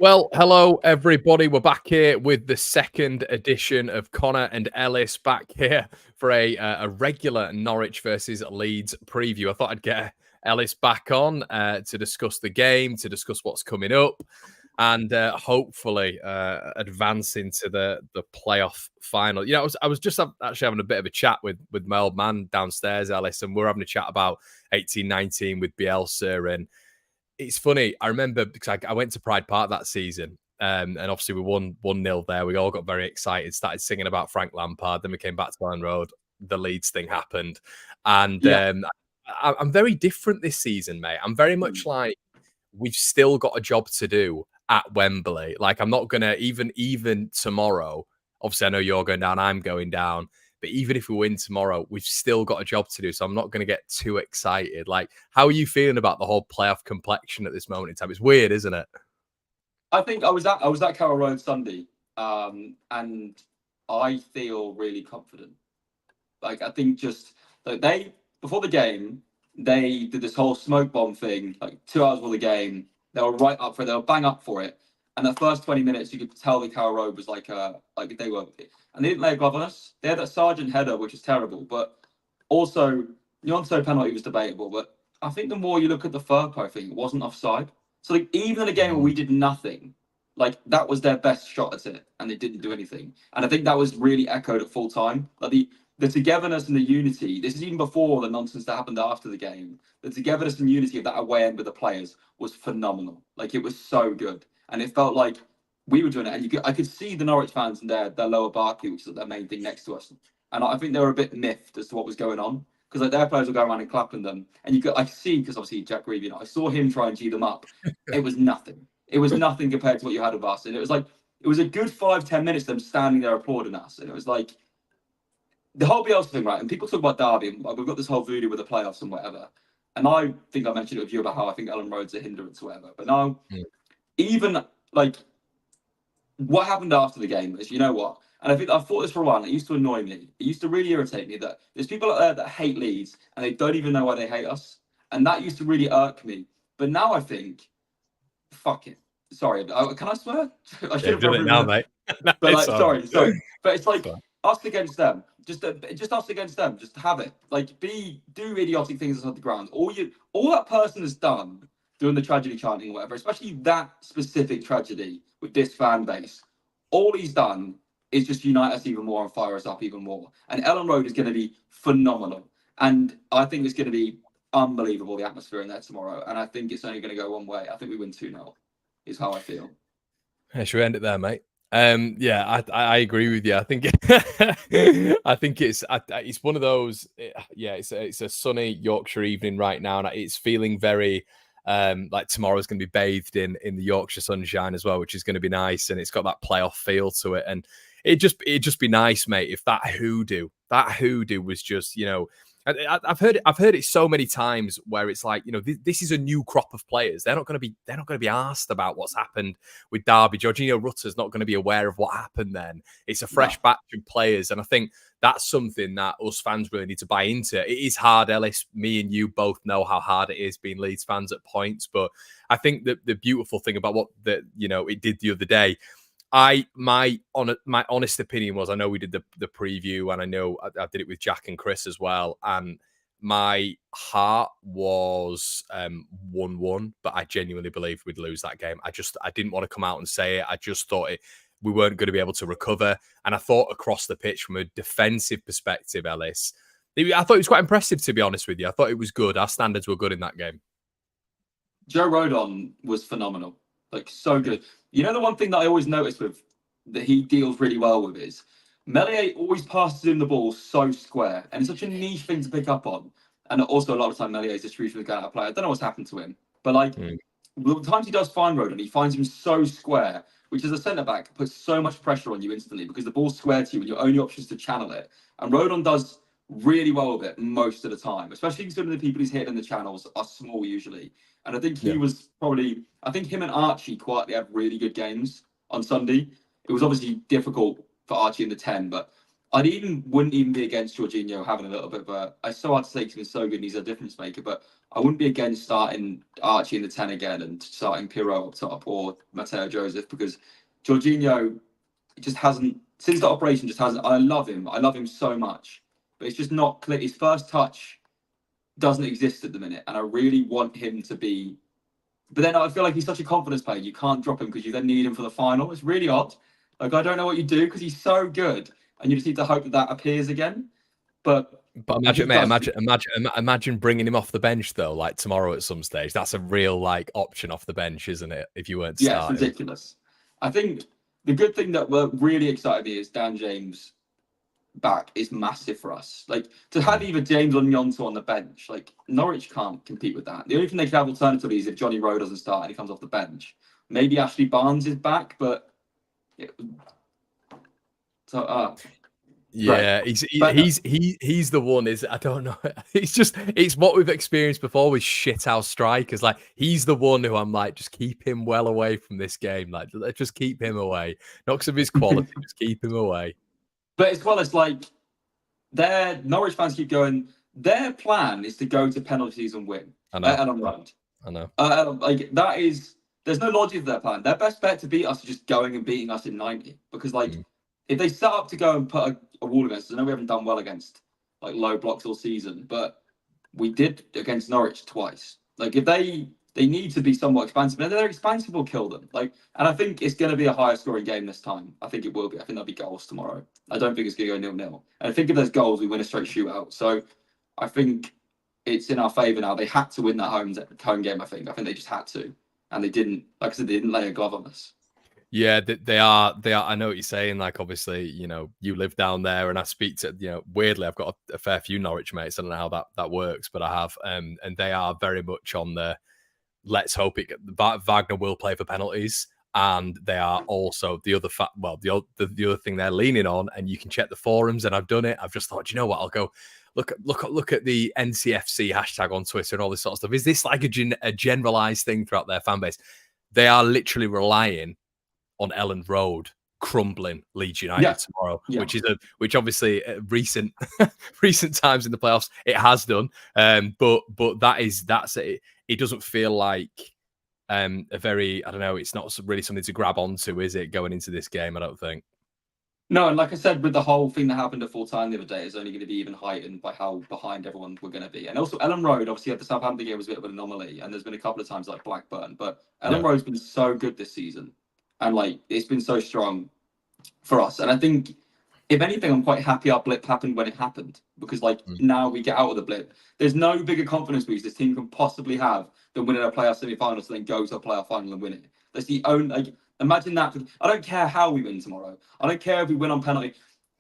Well, hello everybody. We're back here with the second edition of Connor and Ellis back here for a regular Norwich versus Leeds preview. I thought I'd get Ellis back on to discuss the game, to discuss what's coming up, and hopefully advance into the playoff final. You know, I was just actually having a bit of a chat with my old man downstairs, Ellis, and we're having a chat about 18-19 with Bielsa. And it's funny. I remember because I went to Pride Park that season, and obviously we won 1-0 there. We all got very excited, started singing about Frank Lampard. Then we came back to Ellen Road. The Leeds thing happened, and Yeah. I'm very different this season, mate. I'm very much like we've still got a job to do at Wembley. Like I'm not gonna even tomorrow. Obviously, I know you're going down. I'm going down. But even if we win tomorrow, we've still got a job to do. So I'm not going to get too excited. Like, how are you feeling about the whole playoff complexion at this moment in time? It's weird, isn't it? I think I was at Carroll Road Sunday, and I feel really confident. Like I think just like they before the game, they did this whole smoke bomb thing. Like 2 hours before the game, they were right up for it. They were bang up for it. And the first 20 minutes, you could tell the Carroll Road was like they were, and they didn't lay a glove on us. They had that Sargent header, which is terrible, but also Nyonso penalty was debatable. But I think the more you look at the Firpo thing, it wasn't offside. So like even in a game where we did nothing, like that was their best shot at it, and they didn't do anything. And I think that was really echoed at full time. Like the togetherness and the unity. This is even before the nonsense that happened after the game. The togetherness and unity of that away end with the players was phenomenal. Like it was so good, and it felt like we were doing it. And I could see the Norwich fans in their lower Barclay, which is their main thing next to us. And I think they were a bit miffed as to what was going on because like their players were going around and clapping them, and I could see because obviously Jack Reeve, I saw him try and G them up. It was nothing. It was nothing compared to what you had with us, and it was like it was a good 5-10 minutes them standing there applauding us, and it was like the whole Bielsa thing, right? And people talk about Derby, and we've got this whole voodoo with the playoffs and whatever. And I think I mentioned it with you about how I think Ellen Road's a hindrance or whatever. But now, even like what happened after the game is, you know what? And I thought this for a while, and it used to annoy me. It used to really irritate me that there's people out there that hate Leeds and they don't even know why they hate us. And that used to really irk me. But now I think, fuck it. Sorry, can I swear? I should have done it now, mate. But like, sorry. But it's like Sorry. us against them. Just us against them. Just have it. Like, do idiotic things inside the ground. All that person has done doing the tragedy chanting or whatever, especially that specific tragedy with this fan base. All he's done is just unite us even more and fire us up even more. And Ellen Road is going to be phenomenal. And I think it's going to be unbelievable, the atmosphere in there tomorrow. And I think it's only going to go one way. I think we win 2-0, is how I feel. Yeah, should we end it there, mate? Yeah, I agree with you. I think I think it's one of those. Yeah, it's a sunny Yorkshire evening right now, and it's feeling very like tomorrow's going to be bathed in the Yorkshire sunshine as well, which is going to be nice, and it's got that playoff feel to it. And it'd just be nice, mate, if that hoodoo was just, I've heard it so many times where it's like, this is a new crop of players. They're not going to be asked about what's happened with Derby. Jorginho Rutter's not going to be aware of what happened then. It's a fresh batch of players, and I think that's something that us fans really need to buy into. It is hard, Ellis. Me and you both know how hard it is being Leeds fans at points, but I think that the beautiful thing about what it did the other day. My honest opinion was, I know we did the preview, and I know I did it with Jack and Chris as well, and my heart was 1-1, but I genuinely believed we'd lose that game. I didn't want to come out and say it. I just thought we weren't going to be able to recover, and I thought across the pitch from a defensive perspective, Ellis, I thought it was quite impressive, to be honest with you. I thought it was good. Our standards were good in that game. Joe Rodon was phenomenal. Like, so good. You know, the one thing that I always notice with that he deals really well with is Melier always passes him the ball so square, and it's such a niche thing to pick up on. And also, a lot of time, Melier's distribution was going out of play. I don't know what's happened to him, but like the times he does find Rodon, he finds him so square, which as a centre back puts so much pressure on you instantly because the ball's square to you and your only option is to channel it. And Rodon does really well with it most of the time, especially considering the people he's hitting in the channels are small usually. And I think I think him and Archie quietly had really good games on Sunday. It was obviously difficult for Archie in the 10, but wouldn't even be against Jorginho having a little bit of a. It's so hard to say because he's been so good and he's a difference maker, but I wouldn't be against starting Archie in the 10 again and starting Pirro up top or Matteo Joseph because Jorginho just hasn't since the operation just hasn't. I love him. I love him so much, but it's just not clear. His first touch doesn't exist at the minute, and I really want him to be. But then I feel like he's such a confidence player. You can't drop him because you then need him for the final. It's really odd. Like I don't know what you do because he's so good, and you just need to hope that that appears again. But imagine, mate, imagine bringing him off the bench though, like tomorrow at some stage. That's a real like option off the bench, isn't it? If you weren't starting. It's ridiculous. I think the good thing that we're really excited me is Dan James back is massive for us. Like to have either James or Gnonto on the bench, like Norwich can't compete with that. The only thing they can have alternatively is if Johnny Rowe doesn't start and he comes off the bench. Maybe Ashley Barnes is back, but yeah, right. He's the one. Is I don't know. It's what we've experienced before with shithouse strikers. Like he's the one who I'm like, just keep him well away from this game. Like just keep him away. Not because of his quality, just keep him away. But as well as like, their Norwich fans keep going. Their plan is to go to penalties and win. I know. Ellen Road. I know. Like that is. There's no logic to their plan. Their best bet to beat us is just going and beating us in 90. Because like, if they set up to go and put a wall against us, I know we haven't done well against like low blocks all season, but we did against Norwich twice. Like if they need to be somewhat expansive, and they're expansive, will kill them. Like, and I think it's going to be a higher scoring game this time. I think it will be. I think there'll be goals tomorrow. I don't think it's going to go 0-0. And I think if there's goals, we win a straight shootout. So I think it's in our favour now. They had to win that home game. I think they just had to, and they didn't. Like I said, they didn't lay a glove on us. Yeah, they are. I know what you're saying. Like, obviously, you live down there, and I speak to, weirdly, I've got a fair few Norwich mates. I don't know how that works, but I have. And they are very much on the let's hope Wagner will play for penalties. And they are also the other the other thing they're leaning on, and you can check the forums. And I've done it. I've just thought, you know what? I'll go look at the NCFC hashtag on Twitter and all this sort of stuff. Is this like a generalized thing throughout their fan base? They are literally relying on Ellen Road crumbling Leeds United tomorrow, which obviously recent times in the playoffs it has done. But that's it. It doesn't feel like a very, I don't know, it's not really something to grab onto, is it, going into this game? I don't think. No, and like I said, with the whole thing that happened at full time the other day, it's only going to be even heightened by how behind everyone we're going to be. And also, Ellen Road, obviously, at the Southampton game was a bit of an anomaly, and there's been a couple of times like Blackburn, but Ellen Road's been so good this season. And like it's been so strong for us. And I think, if anything, I'm quite happy our blip happened when it happened. Because like now we get out of the blip. There's no bigger confidence boost this team can possibly have than winning a playoff semi-final to then go to a playoff final and win it. That's the only imagine that. I don't care how we win tomorrow. I don't care if we win on penalty.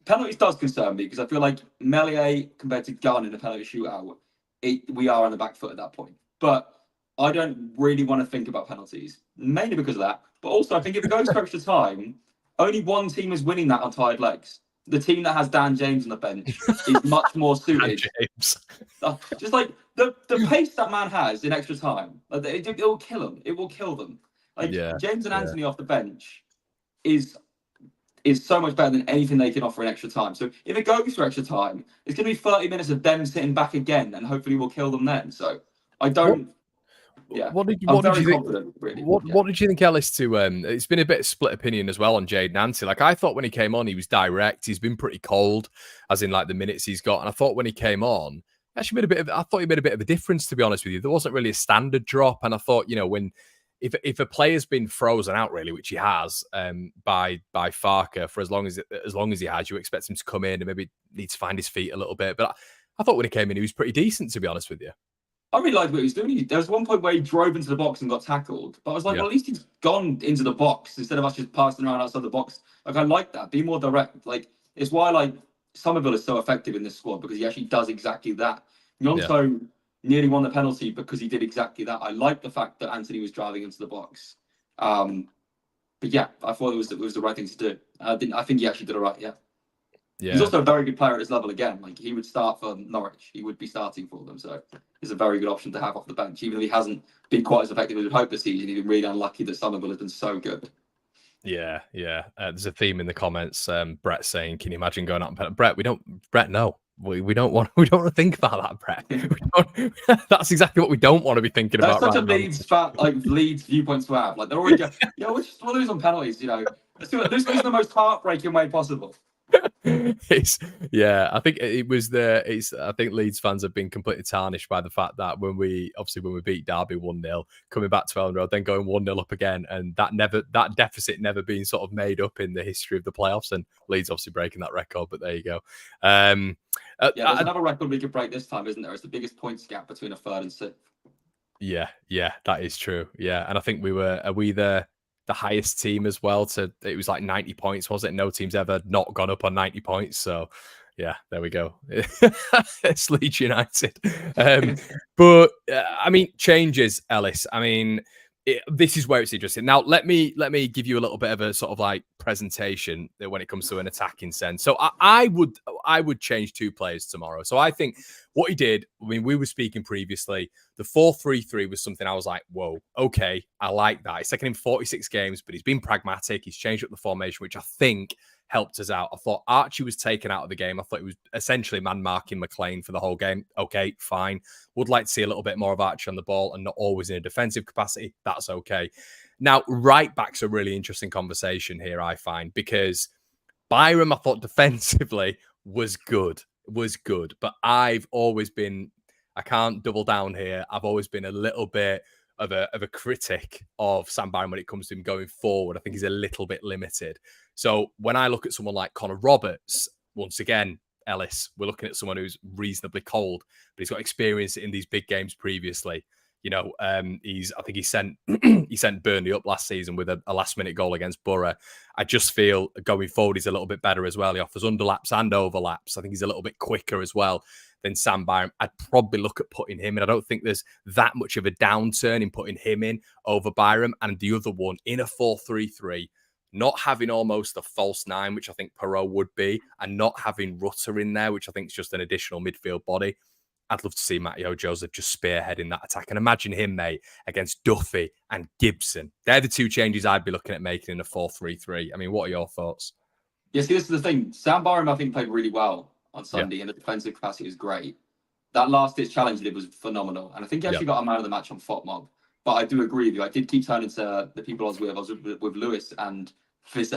Penalties does concern me because I feel like Melier compared to Gunn in a penalty shootout, we are on the back foot at that point. But I don't really want to think about penalties, mainly because of that. But also, I think if it goes to extra time, only one team is winning that on tired legs. The team that has Dan James on the bench is much more suited. James. Just like the pace that man has in extra time, it will kill him. It will kill them. Like James and Anthony off the bench is so much better than anything they can offer in extra time. So if it goes for extra time, it's going to be 30 minutes of them sitting back again, and hopefully we'll kill them then. So I don't. What did you think? Really. What did you think, Ellis? It's been a bit of split opinion as well on Jade Nancy. Like I thought when he came on, he was direct. He's been pretty cold, as in like the minutes he's got. And I thought when he came on, actually I thought he made a bit of a difference. To be honest with you, there wasn't really a standard drop. And I thought, if a player's been frozen out really, which he has, by Farker for as long as he has, you expect him to come in and maybe need to find his feet a little bit. But I thought when he came in, he was pretty decent. To be honest with you. I really liked what he was doing. There was one point where he drove into the box and got tackled. But I was like, well, at least he's gone into the box instead of us just passing around outside the box. Like, I like that. Be more direct. Like, it's why, like, Somerville is so effective in this squad because he actually does exactly that. Gnonto nearly won the penalty because he did exactly that. I like the fact that Anthony was driving into the box. But yeah, I thought it was the right thing to do. I think he actually did it right, yeah. He's also a very good player at his level again. Like, he would start for Norwich. He would be starting for them. So he's a very good option to have off the bench. Even though he hasn't been quite as effective as we'd hope this season, he's been really unlucky that Somerville has been so good. Yeah, yeah. There's a theme in the comments. Brett saying, "Can you imagine going out and penalty?" Brett, we don't. Brett, no. We don't want. We don't want to think about that, Brett. That's exactly what we don't want to be thinking That's about such a right now. Leeds viewpoint to have. Like they're already going, yeah, we'll lose on penalties. You know, let's lose the most heartbreaking way possible. It's yeah, I think it was the it's I think Leeds fans have been completely tarnished by the fact that when we beat Derby 1-0, coming back to Elland Road, then going 1-0 up again, and that deficit never been sort of made up in the history of the playoffs, and Leeds obviously breaking that record, but there you go. Yeah, there's another record we could break this time, isn't there? It's the biggest points gap between a third and sixth. Yeah, that is true. Yeah, and I think are we the highest team as well it was like 90 points, was it? No team's ever not gone up on 90 points. So yeah, there we go. It's Leeds United. But I mean, changes, Ellis. I mean, this is where it's interesting. Now, let me give you a little bit of a sort of like presentation when it comes to an attacking sense. So I would change 2 players tomorrow. So I think what he did, I mean, we were speaking previously, the 4-3-3 was something I was like, whoa, okay, I like that. It's taken him 46 games, but he's been pragmatic. He's changed up the formation, which I think helped us out. I thought Archie was taken out of the game. I thought it was essentially man-marking McLean for the whole game. Okay, fine. Would like to see a little bit more of Archie on the ball and not always in a defensive capacity. That's okay. Now, right back's a really interesting conversation here, I find, because Byram, I thought defensively was good. But I've always been, I can't double down here. I've always been a little bit of a critic of Sam Byram when it comes to him going forward. I think he's a little bit limited. So when I look at someone like Connor Roberts, once again, Ellis, we're looking at someone who's reasonably cold, but he's got experience in these big games previously. You know, I think he sent he sent Burnley up last season with a last minute goal against Borough. I just feel going forward he's a little bit better as well. He offers underlaps and overlaps. I think he's a little bit quicker as well than Sam Byram. I'd probably look at putting him in. I don't think there's that much of a downturn in putting him in over Byram. And the other one in a 4-3-3, not having almost a false 9, which I think Perot would be, and not having Rutter in there, which I think is just an additional midfield body. I'd love to see Matteo Joseph just spearheading that attack. And imagine him, mate, against Duffy and Gibson. They're the 2 changes I'd be looking at making in a 4-3-3. I mean, what are your thoughts? Yeah, see, this is the thing. Sam Byram, I think, played really well on Sunday, and the defensive capacity was great. That last-ditch challenge he did was phenomenal. And I think he actually got a man of the match on FOTMOB. But I do agree with you. I did keep turning to the people I was with. I was with Lewis and with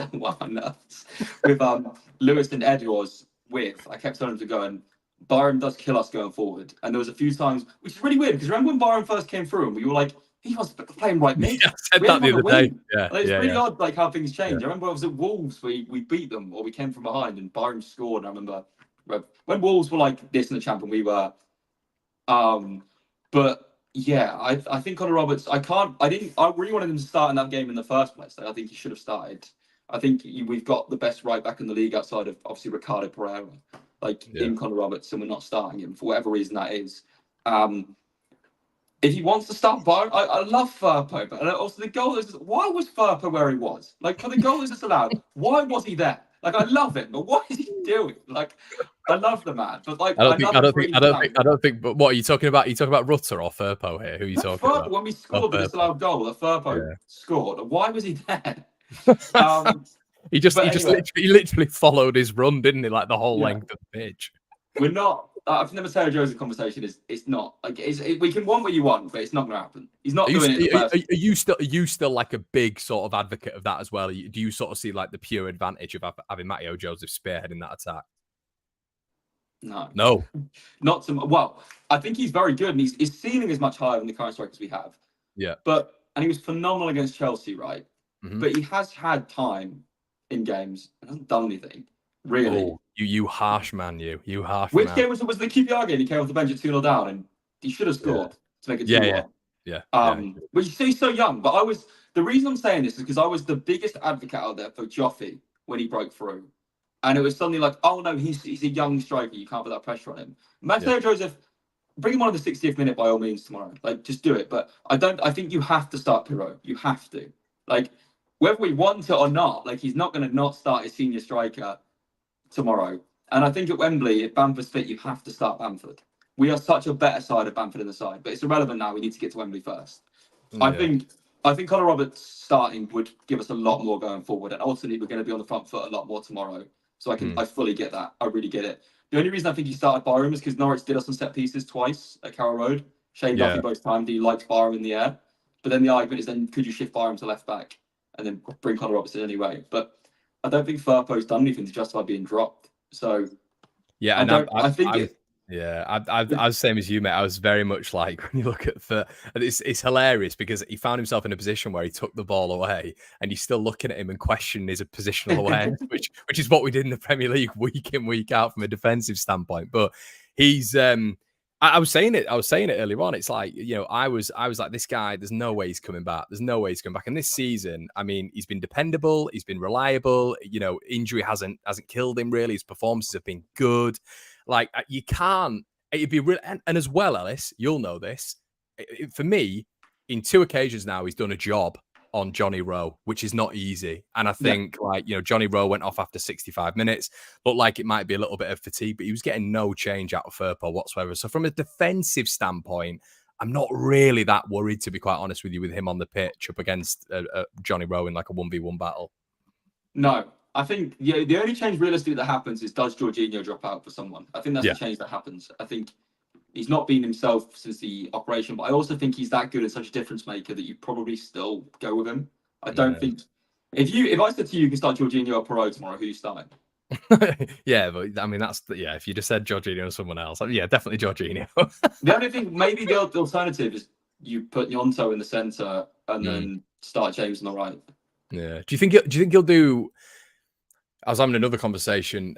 Lewis and Ed, who I was with. I kept telling him to go, and Byram does kill us going forward. And there was a few times, which is really weird, because remember when Byram first came through and we were like, he was playing right mid. Yeah, I said that the other day. Yeah, it's really odd, like how things change. I remember I was at Wolves, we beat them, or we came from behind, and Byram scored. And I remember when Wolves were like this in the champion, we were. But yeah, I think Connor Roberts. I really wanted him to start in that game in the first place. I think he should have started. I think we've got the best right back in the league outside of obviously Ricardo Pereira, in Connor Roberts, and we're not starting him for whatever reason that is. If he wants to start Byron, I love Firpo, but also the goal is, why was Firpo where he was? Like, for the goal is allowed, why was he there? Like, I love it, but what is he doing? Like, I love the man, but like, I don't think. But what are you talking about? Are you talking about Rutter or Firpo here? Who are you talking about? When we scored the disallowed goal, that Firpo scored. Why was he there? He literally followed his run, didn't he? Like the whole length of the pitch. We're not. I think the Mateo Joseph conversation is. It's not like we can want what you want, but it's not going to happen. He's not doing it. Are you still like a big sort of advocate of that as well? Do you sort of see like the pure advantage of having Matteo Joseph spearheading that attack? No, not so. Well, I think he's very good, and his ceiling is much higher than the current strikers we have. Yeah, and he was phenomenal against Chelsea, right? Mm-hmm. But he has had time in games and hasn't done anything. Really? Oh, you harsh man, you harsh Which man. game was the QPR game? He came off the bench at 2-0 down, and he should have scored to make it 2-1. Yeah. But he's so young. But the reason I'm saying this is because I was the biggest advocate out there for Joffy when he broke through, and it was something like, oh no, he's a young striker, you can't put that pressure on him. Mateo Joseph, bring him on in the 60th minute by all means tomorrow. Like, just do it. But I think you have to start Pirot. You have to. Like, whether we want it or not, like, he's not going to not start his senior striker tomorrow. And I think at Wembley, if Bamford's fit, you have to start Bamford. We are such a better side of Bamford in the side, but it's irrelevant now. We need to get to Wembley first. I think I think Connor Roberts starting would give us a lot more going forward, and ultimately we're going to be on the front foot a lot more tomorrow. So I fully get that. I really get it. The only reason I think he started Byram is because Norwich did us on set pieces twice at Carrow Road. Shane Duffy both times. He likes Byram in the air, but then the argument is then could you shift Byram to left back and then bring Connor Roberts in anyway? But I don't think Firpo's done anything to justify being dropped. So yeah, and I think it. Yeah, I was the same as you, mate. I was very much like, when you look at it's hilarious because he found himself in a position where he took the ball away and you're still looking at him and questioning his positional awareness, which is what we did in the Premier League week in, week out from a defensive standpoint. But he's I was saying it earlier on. It's like, I was like, this guy, there's no way he's coming back. There's no way he's coming back. And this season, I mean, he's been dependable, he's been reliable, injury hasn't killed him really. His performances have been good. Like, you can't, it'd be real. And as well, Ellis, you'll know this. For me, in 2 occasions now, he's done a job on Johnny Rowe, which is not easy. And I think, Johnny Rowe went off after 65 minutes. Looked like it might be a little bit of fatigue, but he was getting no change out of Firpo whatsoever. So from a defensive standpoint, I'm not really that worried, to be quite honest with you, with him on the pitch up against Johnny Rowe in like a 1v1 battle. No. I think the only change realistically that happens is does Jorginho drop out for someone? I think that's the change that happens. I think he's not been himself since the operation, but I also think he's that good and such a difference maker that you probably still go with him. I don't think if I said to you, you can start Jorginho or Perot tomorrow, who you starting? Yeah, but I mean if you just said Jorginho or someone else, definitely Jorginho. The only thing, maybe the alternative is you put Gnonto in the centre and then start James on the right. Yeah. Do you think he'll do? I was having another conversation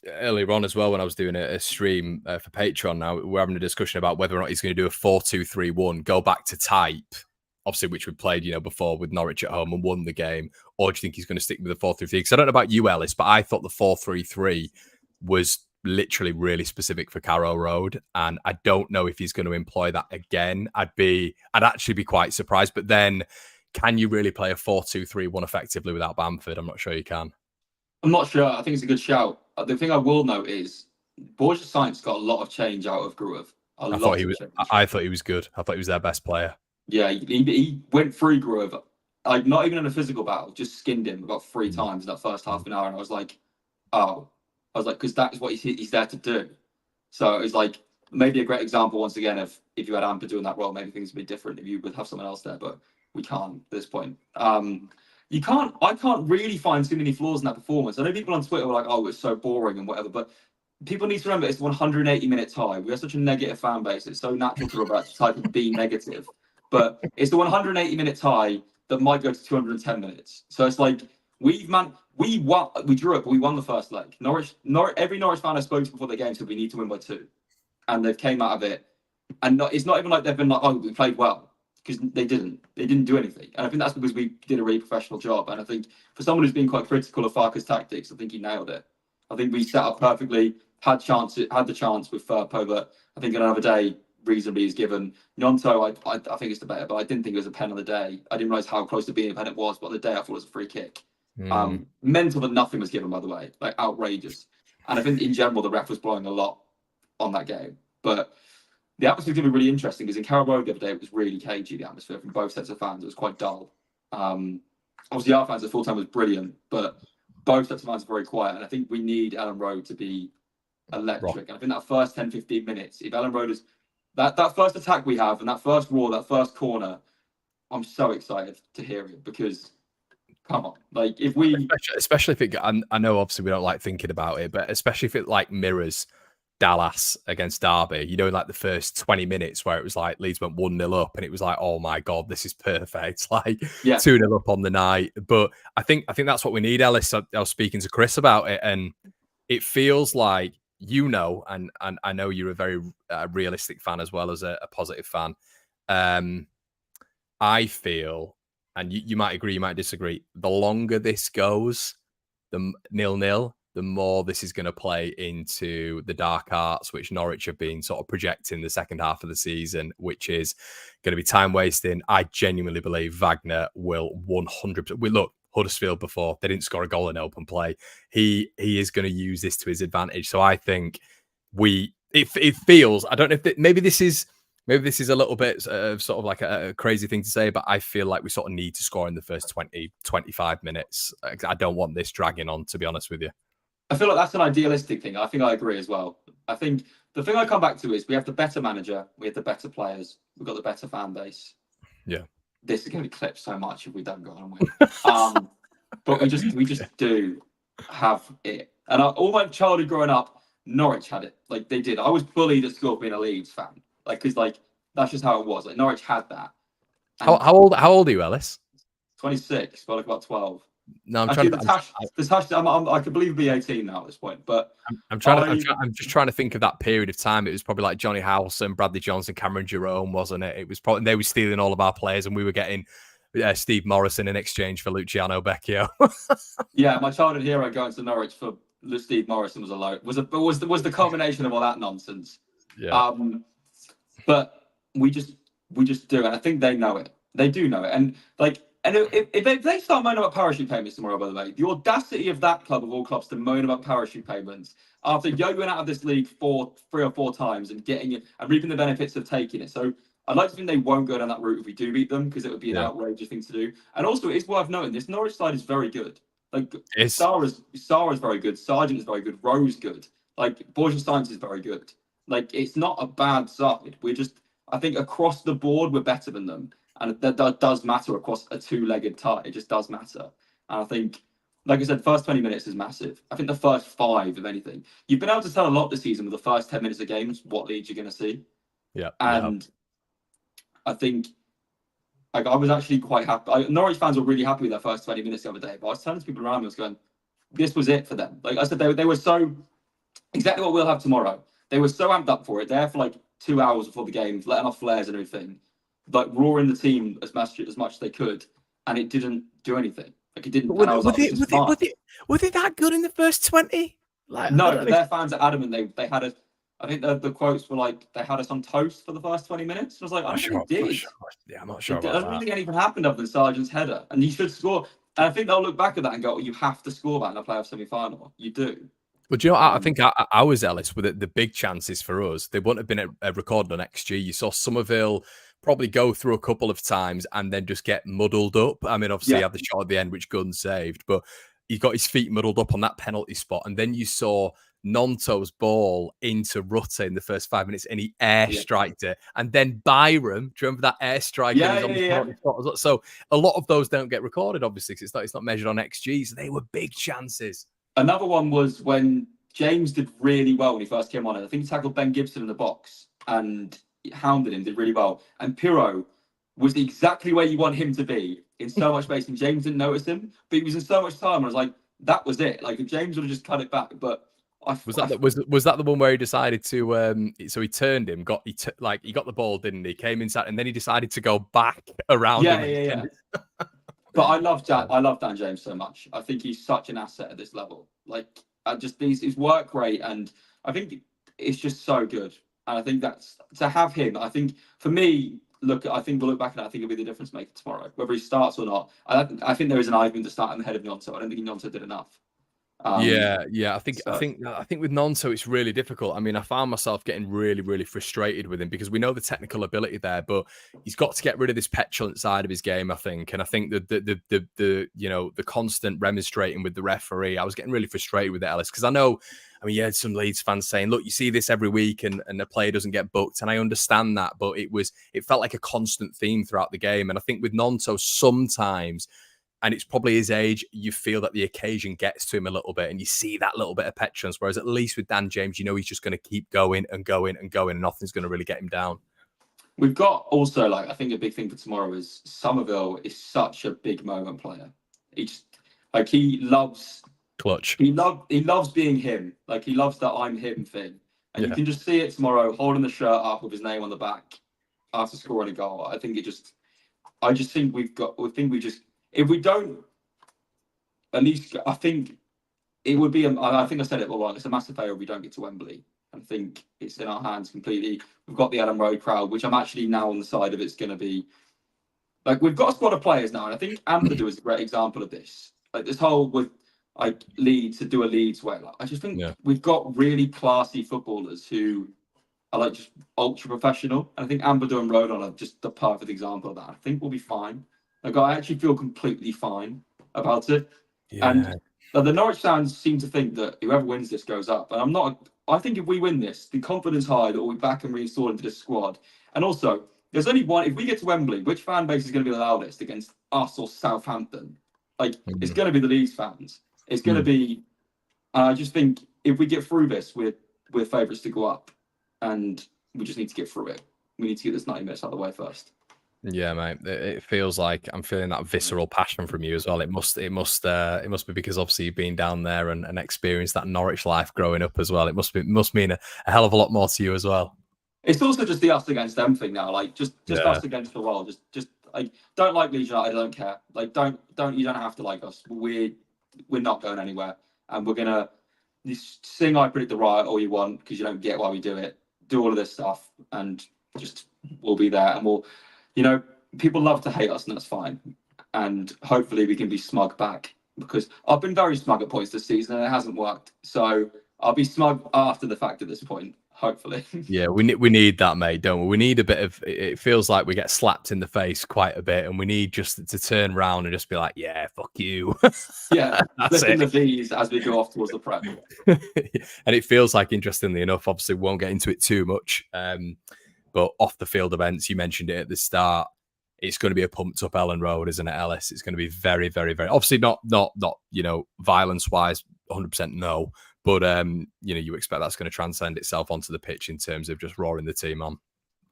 earlier on as well when I was doing a stream for Patreon. Now we're having a discussion about whether or not he's going to do a 4-2-3-1, go back to type, obviously, which we played, before with Norwich at home and won the game. Or do you think he's going to stick with the 4-3-3? Because I don't know about you, Ellis, but I thought the 4-3-3 was literally really specific for Carrow Road, and I don't know if he's going to employ that again. I'd actually be quite surprised. But then, can you really play a 4-2-3-1 effectively without Bamford? I'm not sure you can. I'm not sure. I think it's a good shout. The thing I will note is Borja Sainz got a lot of change out of Gruev. I thought he was good. I thought he was their best player. Yeah, he went through Gruev, like not even in a physical battle, just skinned him about 3 times in that first half an hour, and I was like, because that's what he's there to do. So it was like maybe a great example once again of if you had Amper doing that role, maybe things would be different if you would have someone else there, but we can't at this point. I can't really find too many flaws in that performance. I know people on Twitter were like, oh, it's so boring and whatever, but people need to remember it's a 180-minute tie. We have such a negative fan base. It's so natural to revert to type of be negative. But it's the 180-minute tie that might go to 210 minutes. So it's like we drew it, but we won the first leg. Norwich, every Norwich fan I spoke to before the game said we need to win by 2. And they've came out of it. And it's not even like they've been like, oh, we played well. Because they didn't do anything. And I think that's because we did a really professional job. And I think for someone who's been quite critical of Farke's tactics, I think he nailed it. I think we set up perfectly, had the chance with Firpo, but I think another day reasonably is given. Gnonto, I think it's the better, but I didn't think it was a pen on the day. I didn't realise how close to being a pen it was, but on the day I thought it was a free kick. Mental that nothing was given, by the way, like outrageous. And I think in general the ref was blowing a lot on that game. But the atmosphere is going to be really interesting because in Carrow Road the other day it was really cagey, the atmosphere from both sets of fans. It was quite dull. Obviously our fans at full time was brilliant, but both sets of fans are very quiet. And I think we need Ellen Road to be electric. And I think that first 10-15 minutes, if Ellen Road is that first attack we have and that first raw, that first corner, I'm so excited to hear it because come on, like if we especially if it, I know obviously we don't like thinking about it, but especially if it like mirrors Dallas against Derby, in like the first 20 minutes where it was like Leeds went 1-0 up and it was like, oh my God, this is perfect. Like 2-0 up on the night. But I think that's what we need, Ellis. I was speaking to Chris about it and it feels like, and I know you're a very realistic fan as well as a positive fan. I feel, and you might agree, you might disagree, the longer this goes, the 0-0, the more this is going to play into the dark arts, which Norwich have been sort of projecting the second half of the season, which is going to be time wasting. I genuinely believe Wagner will 100%. We look Huddersfield before, they didn't score a goal in open play. He is going to use this to his advantage. So I think it feels, I don't know if maybe this is Maybe this is a little bit of sort of like a crazy thing to say, but I feel like we sort of need to score in the first 20, 25 minutes. I don't want this dragging on, to be honest with you. I feel like that's an idealistic thing. I think I agree as well. I think the thing I come back to is we have the better manager, we have the better players, we've got the better fan base. Yeah. This is going to be clipped so much if we don't go on and win. But we just do have it. And all my childhood growing up, Norwich had it. Like they did. I was bullied at school for being a Leeds fan. Like because like that's just how it was. Like Norwich had that. How old are you, Ellis? 26, but like about 12. No, I'm Actually, trying to. I could believe be 18 now at this point. But I'm just trying to think of that period of time. It was probably like Johnny Howson, Bradley Johnson, Cameron Jerome, wasn't it? It was probably they were stealing all of our players, and we were getting Steve Morrison in exchange for Luciano Becchio. Yeah, my childhood hero going to Norwich for Steve Morrison was the culmination of all that nonsense. Yeah. But we just do it. And I think they know it. They do know it. And like, and if they start moaning about parachute payments tomorrow, by the way, the audacity of that club of all clubs to moan about parachute payments after yo-yoing out of this league 3 or 4 times and getting it and reaping the benefits of taking it. So I'd like to think they won't go down that route if we do beat them, because it would be an outrageous thing to do. And also, it's worth noting this Norwich side is very good. Like Sarah's very good, Sargent is very good, Rowe's good. Like Borges Science is very good. Like it's not a bad side. I think across the board we're better than them, and that does matter across a 2-legged tie. It just does matter. And I think, like I said, first 20 minutes is massive. I think the first 5, if anything, you've been able to tell a lot this season with the first 10 minutes of games what Leeds you're going to see. Yeah, and I think. Like I was actually quite happy. Norwich fans were really happy with their first 20 minutes the other day. But I was telling people around me, I was going, this was it for them. Like I said, they were so exactly what we'll have tomorrow. They were so amped up for it. There for like 2 hours before the game, letting off flares and everything, like roaring the team as much as they could, and it didn't do anything. Like it didn't. Was it that good in the first 20? Like no, but their fans are adamant. They had a. I think the quotes were like they had us on toast for the first 20 minutes. I was like, I don't think they did. Yeah, I'm not sure. I don't think anything happened other than Sargent's header, and you should score. And I think they'll look back at that and go, well, "You have to score that in a playoff semi-final. You do." Well, do you know, I think I was Ellis with the big chances for us. They wouldn't have been recorded on XG. You saw Somerville probably go through a couple of times and then just get muddled up. I mean, obviously, he had the shot at the end, which Gunn saved, but he got his feet muddled up on that penalty spot. And then you saw Nonto's ball into Rutte in the first 5 minutes, and he airstriked it. And then Byram, do you remember that airstrike? Spot? So a lot of those don't get recorded, obviously, because it's not measured on XG. So they were big chances. Another one was when James did really well when he first came on. I think he tackled Ben Gibson in the box and hounded him, did really well. And Pirro was exactly where you want him to be, in so much space. And James didn't notice him, but he was in so much time. I was like, that was it. Like if James would have just cut it back, but. Was that the one where he decided to so he turned him, he got the ball, didn't he? Came inside and then he decided to go back around him. Yeah. But I love Dan James so much. I think he's such an asset at this level. Like his work rate, and I think it's just so good. And I think that's to have him. I think for me, I think we'll look back and I think it'll be the difference maker tomorrow, whether he starts or not. I think there is an argument to start him ahead of Gnonto. I don't think Gnonto did enough. I think with Nonto it's really difficult. I mean, I found myself getting really, really frustrated with him because we know the technical ability there, but he's got to get rid of this petulant side of his game, I think. And I think that the constant remonstrating with the referee, I was getting really frustrated with it, Ellis, because you had some Leeds fans saying, look, you see this every week and the player doesn't get booked. And I understand that, but it felt like a constant theme throughout the game. And I think with Nonto sometimes, and it's probably his age, you feel that the occasion gets to him a little bit and you see that little bit of petulance. Whereas at least with Dan James, he's just going to keep going and going and going and nothing's going to really get him down. We've got also, I think a big thing for tomorrow is Somerville is such a big moment player. He loves clutch. He loves being him. Like he loves that I'm him thing. And you can just see it tomorrow holding the shirt up with his name on the back after scoring a goal. I think if we don't, at least I think it would be. I think I said it all wrong. It's a massive failure if we don't get to Wembley. I think it's in our hands completely. We've got the Adam Road crowd, which I'm actually now on the side of. It's going to be we've got a squad of players now, and I think Ampadu is a great example of this. Like this whole with Leeds to do a Leeds way. I just think we've got really classy footballers who are like just ultra professional. And I think Ampadu and Rodon are just the perfect example of that. I think we'll be fine. Like I actually feel completely fine about it. Yeah. And the Norwich fans seem to think that whoever wins this goes up. And I'm not. I think if we win this, the confidence high that we'll be back and reinstalled into this squad. And also, there's only one. If we get to Wembley, which fan base is going to be the loudest against us or Southampton? Like it's going to be the Leeds fans. It's going to be. I just think if we get through this, we're favourites to go up, and we just need to get through it. We need to get this 90 minutes out of the way first. Yeah, mate. It feels like I'm feeling that visceral passion from you as well. It must be because obviously you've been down there and experienced that Norwich life growing up as well. It must mean a hell of a lot more to you as well. It's also just the us against them thing now. Like just us against the world. Just like don't like Leeds United. I don't care. Like don't you don't have to like us. We're not going anywhere, and we're gonna sing "I Predict the Riot" all you want because you don't get why we do it. Do all of this stuff, and just we'll be there, and we'll. You know, people love to hate us, and that's fine. And hopefully, we can be smug back because I've been very smug at points this season, and it hasn't worked. So I'll be smug after the fact at this point. Hopefully. Yeah, we need that, mate, don't we? We need a bit of. It feels like we get slapped in the face quite a bit, and we need just to turn around and just be like, "Yeah, fuck you." Yeah, flipping the V's as we go off towards the prep. And it feels like, interestingly enough, obviously, we won't get into it too much. But off the field events, you mentioned it at the start. It's going to be a pumped up Ellen Road, isn't it, Ellis? It's going to be very, very, very obviously not violence wise, 100% no. But you expect that's going to transcend itself onto the pitch in terms of just roaring the team on.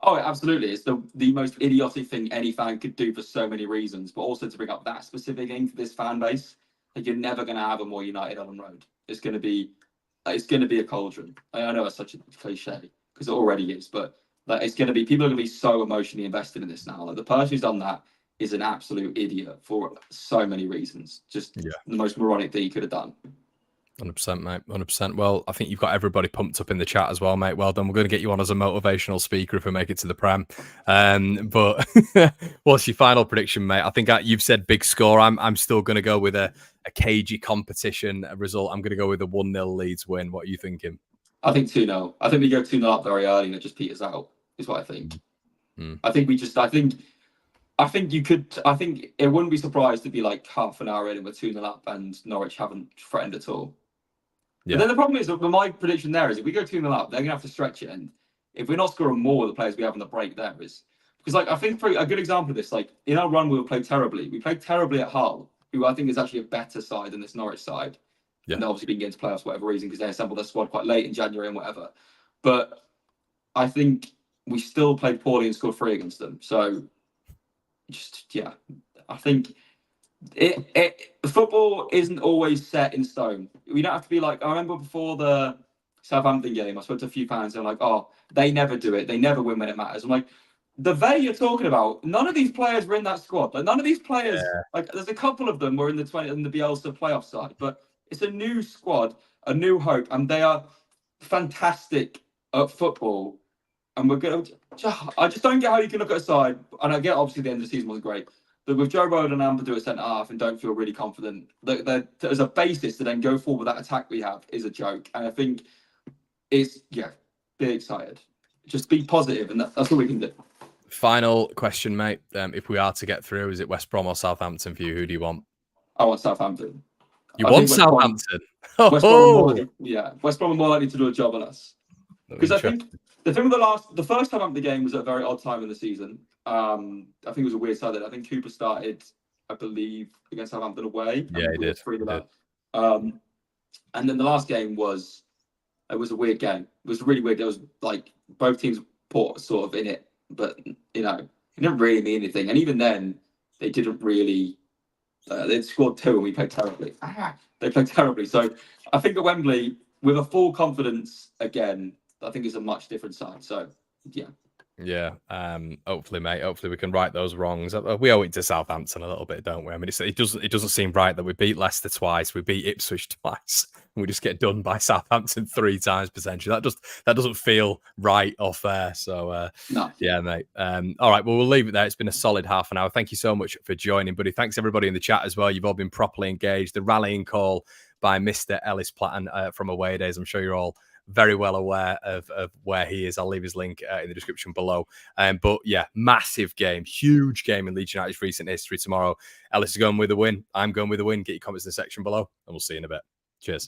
Oh, absolutely! It's the most idiotic thing any fan could do for so many reasons, but also to bring up that specific thing for this fan base. Like you're never going to have a more united Ellen Road. It's going to be a cauldron. I know it's such a cliche because it already is, but. Like it's going to be people are going to be so emotionally invested in this now. Like the person who's done that is an absolute idiot for so many reasons. Just the most moronic thing he could have done. 100%, mate. 100%. Well, I think you've got everybody pumped up in the chat as well, mate. Well done. We're going to get you on as a motivational speaker if we make it to the Prem. But what's your final prediction, mate? I think you've said big score. I'm still going to go with a cagey competition result. I'm going to go with a 1-0 Leeds win. What are you thinking? I think 2-0. I think we go 2-0 up very early and it just peters out. Is what I think. I think it wouldn't be surprised to be like half an hour in and we're 2-0 up and Norwich haven't threatened at all. Yeah. But then the problem is that my prediction there is if we go 2-0 up, they're gonna have to stretch it, and if we're not scoring more with the players we have on the break, there is because like I think for a good example of this, like in our run we played terribly. We played terribly at Hull, who I think is actually a better side than this Norwich side. Yeah. And obviously didn't get into playoffs for whatever reason because they assembled their squad quite late in January and whatever. But I think we still played poorly and scored 3 against them. So, I think football isn't always set in stone. We don't have to be like, I remember before the Southampton game, I spoke to a few fans and they're like, oh, they never do it. They never win when it matters. I'm like, the Vey you're talking about, none of these players were in that squad. Like, none of these players, like, there's a couple of them were in the Bielsa playoff side, but it's a new squad, a new hope, and they are fantastic at football. And we're going to. I just don't get how you can look at a side, and I get obviously the end of the season wasn't great, but with Joe Rodon and Ampadu at centre half and don't feel really confident, as a basis to then go forward with that attack we have is a joke. And I think it's be excited, just be positive, and that's all we can do. Final question, mate. If we are to get through, is it West Brom or Southampton for you? Who do you want? I want Southampton. You want Southampton? West Brom are more likely to do a job on us. Because I think the thing with the first time the game was at a very odd time in the season. I think it was a weird side. I think Cooper started, I believe, against Southampton away. Yeah, he did. And then the last game was a weird game. It was really weird. It was like both teams put sort of in it, but it didn't really mean anything. And even then, they didn't really. They'd scored 2 and we played terribly. They played terribly. So I think at Wembley, with a full confidence again, I think it's a much different side. So, yeah. Yeah. Hopefully, mate. Hopefully we can right those wrongs. We owe it to Southampton a little bit, don't we? I mean, it doesn't seem right that we beat Leicester twice, we beat Ipswich twice, and we just get done by Southampton 3 times potentially. That doesn't feel right or fair. So, no. Yeah, mate. All right. Well, we'll leave it there. It's been a solid half an hour. Thank you so much for joining, buddy. Thanks everybody in the chat as well. You've all been properly engaged. The rallying call by Mr. Ellis Platten from Away Days. I'm sure you're all very well aware of where he is. I'll leave his link in the description below. But yeah, massive game, huge game in Leeds United's recent history tomorrow. Ellis is going with a win. I'm going with a win. Get your comments in the section below, and we'll see you in a bit. Cheers.